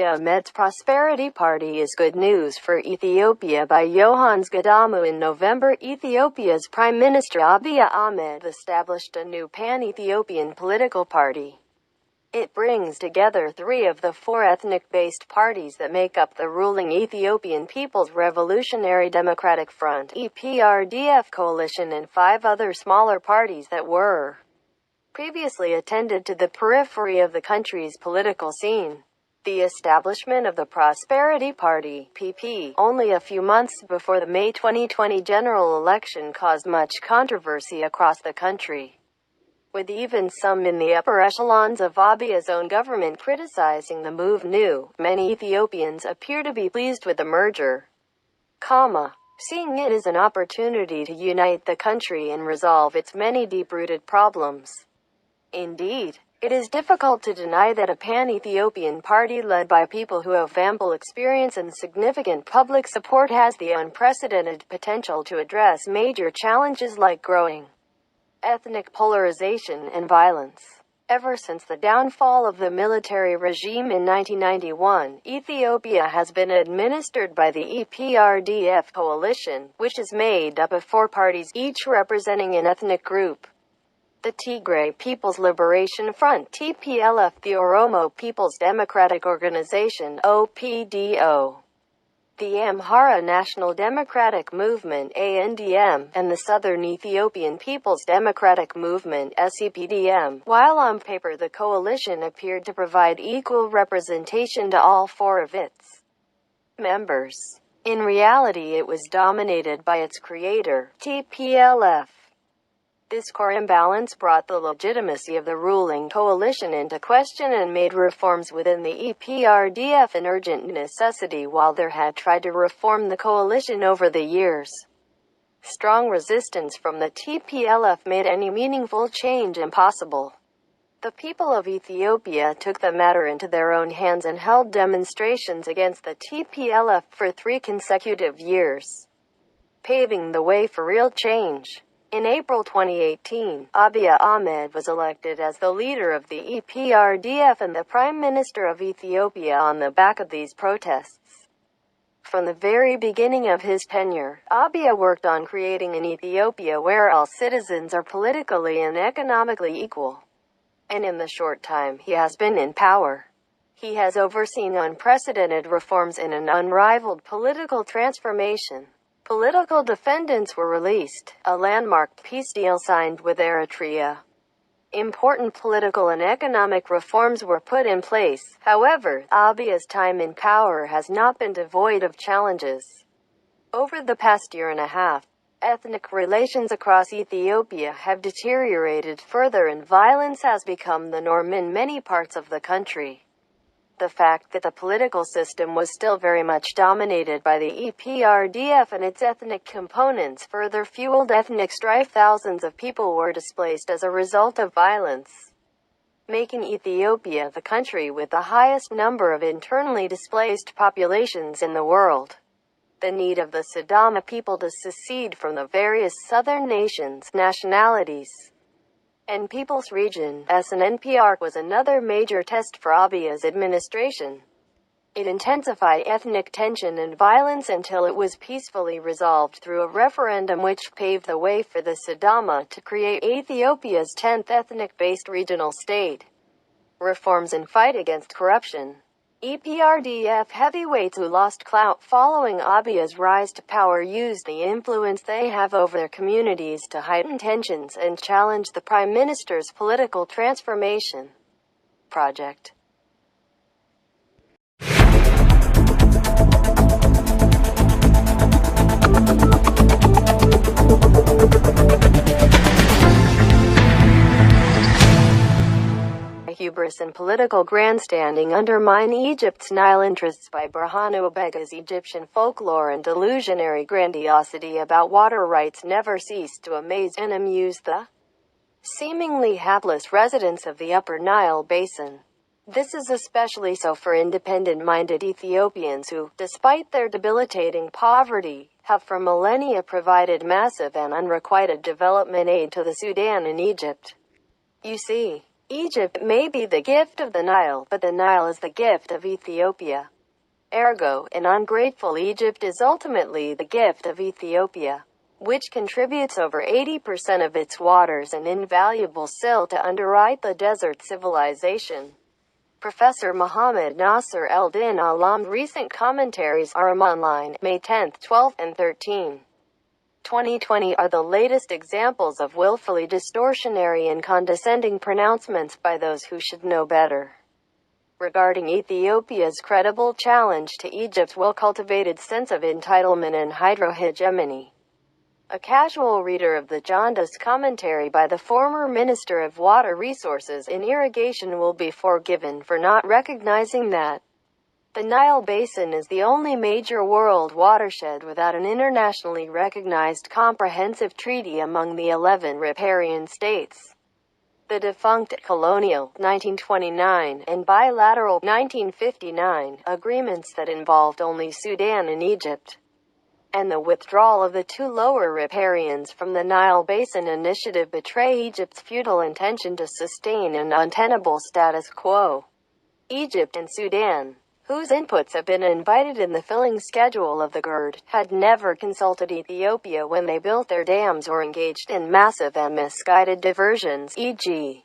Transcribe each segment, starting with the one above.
Ahmed's Prosperity Party is good news for Ethiopia by Yohannes Gadamu. In November, Ethiopia's Prime Minister Abiy Ahmed established a new pan-Ethiopian political party. It brings together three of the four ethnic-based parties that make up the ruling Ethiopian People's Revolutionary Democratic Front (EPRDF) coalition and five other smaller parties that were previously attended to the periphery of the country's political scene. The establishment of the Prosperity Party (PP) only a few months before the May 2020 general election caused much controversy across the country, with even some in the upper echelons of Abiy's own government criticizing the move. Many Ethiopians appear to be pleased with the merger, seeing it as an opportunity to unite the country and resolve its many deep-rooted problems. Indeed, it is difficult to deny that a pan-Ethiopian party led by people who have ample experience and significant public support has the unprecedented potential to address major challenges like growing ethnic polarization and violence. Ever since the downfall of the military regime in 1991, Ethiopia has been administered by the EPRDF coalition, which is made up of four parties, each representing an ethnic group: the Tigray People's Liberation Front (TPLF), the Oromo People's Democratic Organization (OPDO), the Amhara National Democratic Movement (ANDM), and the Southern Ethiopian People's Democratic Movement (SEPDM). While on paper the coalition appeared to provide equal representation to all four of its members, in reality it was dominated by its creator, TPLF. This core imbalance brought the legitimacy of the ruling coalition into question and made reforms within the EPRDF an urgent necessity. While they had tried to reform the coalition over the years, strong resistance from the TPLF made any meaningful change impossible. The people of Ethiopia took the matter into their own hands and held demonstrations against the TPLF for 3 consecutive years, paving the way for real change. In April 2018, Abiy Ahmed was elected as the leader of the EPRDF and the Prime Minister of Ethiopia on the back of these protests. From the very beginning of his tenure, Abiy worked on creating an Ethiopia where all citizens are politically and economically equal. And in the short time he has been in power, he has overseen unprecedented reforms and an unrivaled political transformation. Political defendants were released, a landmark peace deal signed with Eritrea. Important political and economic reforms were put in place. However, Abiy's time in power has not been devoid of challenges. Over the past year and a half, ethnic relations across Ethiopia have deteriorated further and violence has become the norm in many parts of the country. The fact that the political system was still very much dominated by the EPRDF and its ethnic components further fueled ethnic strife. Thousands of people were displaced as a result of violence, making Ethiopia the country with the highest number of internally displaced populations in the world. The need of the Sidama people to secede from the various southern nations, nationalities, and People's Region (SNPR) was another major test for Abiy's administration. It intensified ethnic tension and violence until it was peacefully resolved through a referendum which paved the way for the Sidama to create Ethiopia's 10th ethnic-based regional state. Reforms and fight against corruption. EPRDF heavyweights who lost clout following Abiy's rise to power used the influence they have over their communities to heighten tensions and challenge the Prime Minister's political transformation project. Hubris and political grandstanding undermine Egypt's Nile interests. By Burhanu Abega's Egyptian folklore and delusionary grandiosity about water rights never cease to amaze and amuse the seemingly hapless residents of the Upper Nile Basin. This is especially so for independent-minded Ethiopians who, despite their debilitating poverty, have for millennia provided massive and unrequited development aid to the Sudan and Egypt. You see, Egypt may be the gift of the Nile, but the Nile is the gift of Ethiopia. Ergo, an ungrateful Egypt is ultimately the gift of Ethiopia, which contributes over 80% of its waters and invaluable silt to underwrite the desert civilization. Professor Mohammed Nasser El-Din Alam's recent commentaries are online, May 10, 12, and 13. 2020 are the latest examples of willfully distortionary and condescending pronouncements by those who should know better. Regarding Ethiopia's credible challenge to Egypt's well-cultivated sense of entitlement and hydrohegemony. A casual reader of the jaundiced commentary by the former Minister of Water Resources and Irrigation will be forgiven for not recognizing that the Nile Basin is the only major world watershed without an internationally recognized comprehensive treaty among the 11 riparian states. The defunct colonial 1929 and bilateral 1959 agreements that involved only Sudan and Egypt, and the withdrawal of the two lower riparians from the Nile Basin Initiative betray Egypt's futile intention to sustain an untenable status quo. Egypt and Sudan, whose inputs have been invited in the filling schedule of the GERD, had never consulted Ethiopia when they built their dams or engaged in massive and misguided diversions, e.g.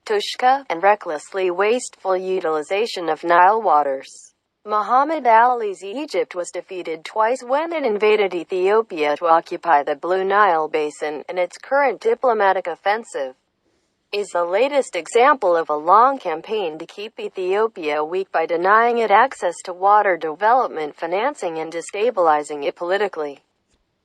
Tushka, and recklessly wasteful utilization of Nile waters. Muhammad Ali's Egypt was defeated twice when it invaded Ethiopia to occupy the Blue Nile Basin, and its current diplomatic offensive is the latest example of a long campaign to keep Ethiopia weak by denying it access to water development financing and destabilizing it politically.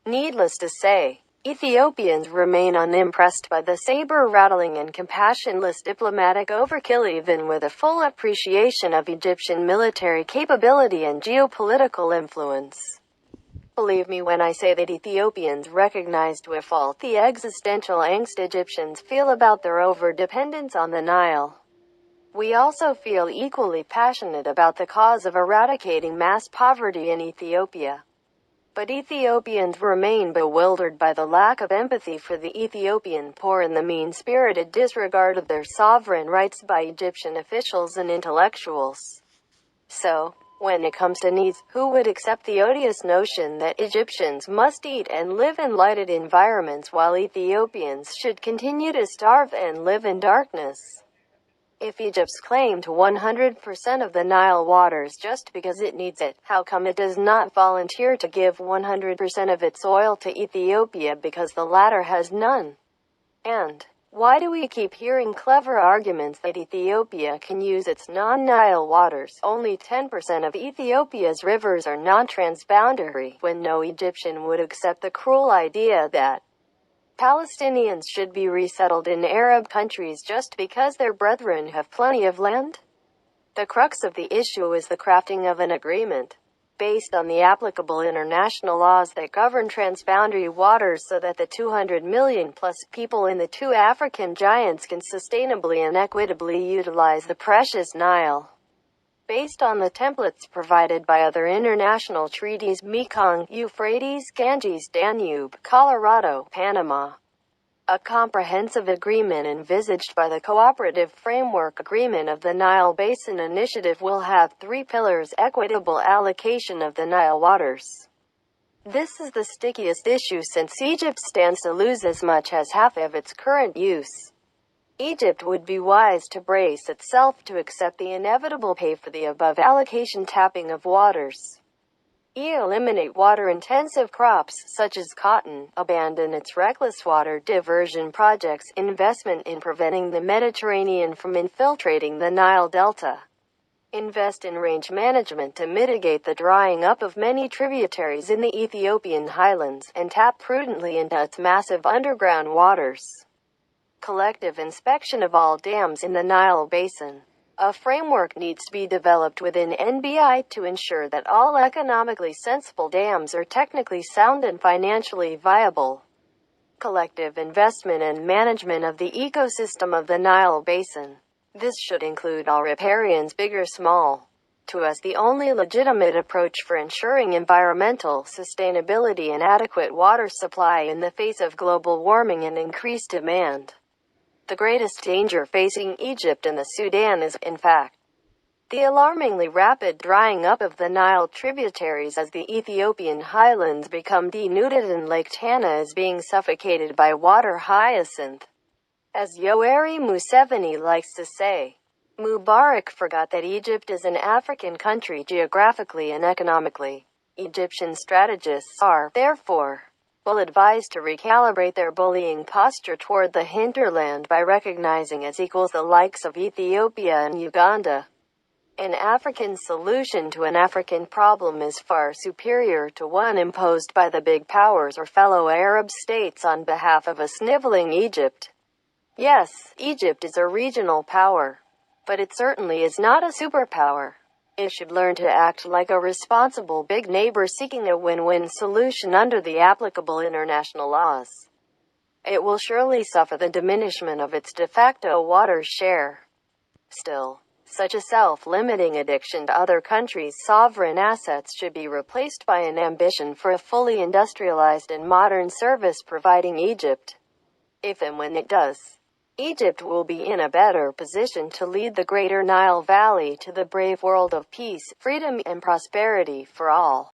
Needless to say, Ethiopians remain unimpressed by the saber-rattling and compassionless diplomatic overkill even with a full appreciation of Egyptian military capability and geopolitical influence. Believe me when I say that Ethiopians recognize to a fault the existential angst Egyptians feel about their over-dependence on the Nile. We also feel equally passionate about the cause of eradicating mass poverty in Ethiopia. But Ethiopians remain bewildered by the lack of empathy for the Ethiopian poor and the mean-spirited disregard of their sovereign rights by Egyptian officials and intellectuals. So, when it comes to needs, who would accept the odious notion that Egyptians must eat and live in lighted environments while Ethiopians should continue to starve and live in darkness? If Egypt's claim to 100% of the Nile waters just because it needs it, how come it does not volunteer to give 100% of its oil to Ethiopia because the latter has none? And why do we keep hearing clever arguments that Ethiopia can use its non-Nile waters? Only 10% of Ethiopia's rivers are non-transboundary, when no Egyptian would accept the cruel idea that Palestinians should be resettled in Arab countries just because their brethren have plenty of land? The crux of the issue is the crafting of an agreement, based on the applicable international laws that govern transboundary waters so that the 200 million plus people in the two African giants can sustainably and equitably utilize the precious Nile. Based on the templates provided by other international treaties, Mekong, Euphrates, Ganges, Danube, Colorado, Panama. A comprehensive agreement envisaged by the Cooperative Framework Agreement of the Nile Basin Initiative will have 3 pillars: equitable allocation of the Nile waters. This is the stickiest issue since Egypt stands to lose as much as half of its current use. Egypt would be wise to brace itself to accept the inevitable pay for the above allocation tapping of waters. Eliminate water-intensive crops, such as cotton, abandon its reckless water diversion projects, investment in preventing the Mediterranean from infiltrating the Nile Delta. Invest in range management to mitigate the drying up of many tributaries in the Ethiopian highlands, and tap prudently into its massive underground waters. Collective inspection of all dams in the Nile Basin. A framework needs to be developed within NBI to ensure that all economically sensible dams are technically sound and financially viable. Collective investment and management of the ecosystem of the Nile Basin. This should include all riparians, big or small. To us, the only legitimate approach for ensuring environmental sustainability and adequate water supply in the face of global warming and increased demand. The greatest danger facing Egypt and the Sudan is, in fact, the alarmingly rapid drying up of the Nile tributaries as the Ethiopian highlands become denuded and Lake Tana is being suffocated by water hyacinth. As Yoweri Museveni likes to say, Mubarak forgot that Egypt is an African country geographically and economically. Egyptian strategists are, therefore, well advised to recalibrate their bullying posture toward the hinterland by recognizing as equals the likes of Ethiopia and Uganda. An African solution to an African problem is far superior to one imposed by the big powers or fellow Arab states on behalf of a sniveling Egypt. Yes, Egypt is a regional power, but it certainly is not a superpower. It should learn to act like a responsible big neighbor seeking a win-win solution under the applicable international laws. It will surely suffer the diminishment of its de facto water share. Still, such a self-limiting addiction to other countries' sovereign assets should be replaced by an ambition for a fully industrialized and modern service-providing Egypt. If and when it does, Egypt will be in a better position to lead the greater Nile Valley to the brave world of peace, freedom, and prosperity for all.